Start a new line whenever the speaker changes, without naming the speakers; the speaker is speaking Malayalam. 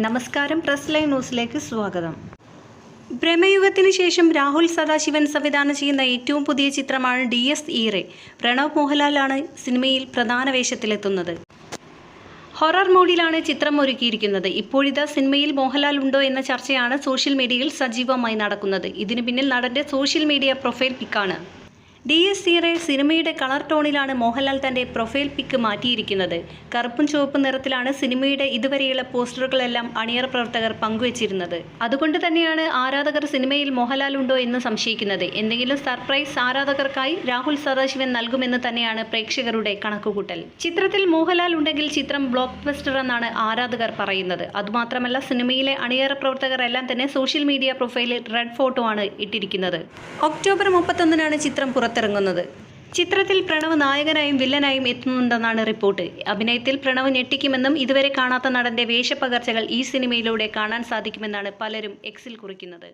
നമസ്കാരം, പ്രസ് ലൈവ് ന്യൂസിലേക്ക് സ്വാഗതം. ബ്രഹ്മയുഗത്തിന് ശേഷം രാഹുൽ സദാശിവൻ സംവിധാനം ചെയ്യുന്ന ഏറ്റവും പുതിയ ചിത്രമാണ് DS ഈറെ. പ്രണവ് മോഹൻലാലാണ് സിനിമയിൽ പ്രധാന വേഷത്തിലെത്തുന്നത്. ഹൊറർ മോഡിലാണ് ചിത്രം ഒരുക്കിയിരിക്കുന്നത്. ഇപ്പോഴിതാ സിനിമയിൽ മോഹൻലാൽ ഉണ്ടോ എന്ന ചർച്ചയാണ് സോഷ്യൽ മീഡിയയിൽ സജീവമായി നടക്കുന്നത്. ഇതിന് പിന്നിൽ നടന്റെ സോഷ്യൽ മീഡിയ പ്രൊഫൈൽ പിക്കാണ്. DS ഈറെ സിനിമയുടെ കളർ ടോണിലാണ് മോഹൻലാൽ തന്റെ പ്രൊഫൈൽ പിക്ക് മാറ്റിയിരിക്കുന്നത്. കറുപ്പും ചുവപ്പും നിറത്തിലാണ് സിനിമയുടെ ഇതുവരെയുള്ള പോസ്റ്ററുകളെല്ലാം അണിയറ പ്രവർത്തകർ പങ്കുവച്ചിരുന്നത്. അതുകൊണ്ട് തന്നെയാണ് ആരാധകർ സിനിമയിൽ മോഹൻലാൽ ഉണ്ടോ എന്ന് സംശയിക്കുന്നത്. എന്തെങ്കിലും സർപ്രൈസ് ആരാധകർക്കായി രാഹുൽ സദാശിവൻ നൽകുമെന്ന് തന്നെയാണ് പ്രേക്ഷകരുടെ കണക്കുകൂട്ടൽ. ചിത്രത്തിൽ മോഹൻലാൽ ഉണ്ടെങ്കിൽ ചിത്രം ബ്ലോക്ക് ബസ്റ്റർ എന്നാണ് ആരാധകർ പറയുന്നത്. അതുമാത്രമല്ല, സിനിമയിലെ അണിയറ പ്രവർത്തകർ എല്ലാം തന്നെ സോഷ്യൽ മീഡിയ പ്രൊഫൈലിൽ റെഡ് ഫോട്ടോ ആണ് ഇട്ടിരിക്കുന്നത്. ഒക്ടോബർ 31 ചിത്രം പുറത്തിറങ്ങുന്നത്. ചിത്രത്തിൽ പ്രണവ് നായകനായും വില്ലനായും എത്തുന്നുണ്ടെന്നാണ് റിപ്പോർട്ട്. അഭിനയത്തിൽ പ്രണവ് ഞെട്ടിക്കുമെന്നും ഇതുവരെ കാണാത്ത നടന്റെ വേഷപ്പകർച്ചകൾ ഈ സിനിമയിലൂടെ കാണാൻ സാധിക്കുമെന്നാണ് പലരും എക്സിൽ കുറിക്കുന്നത്.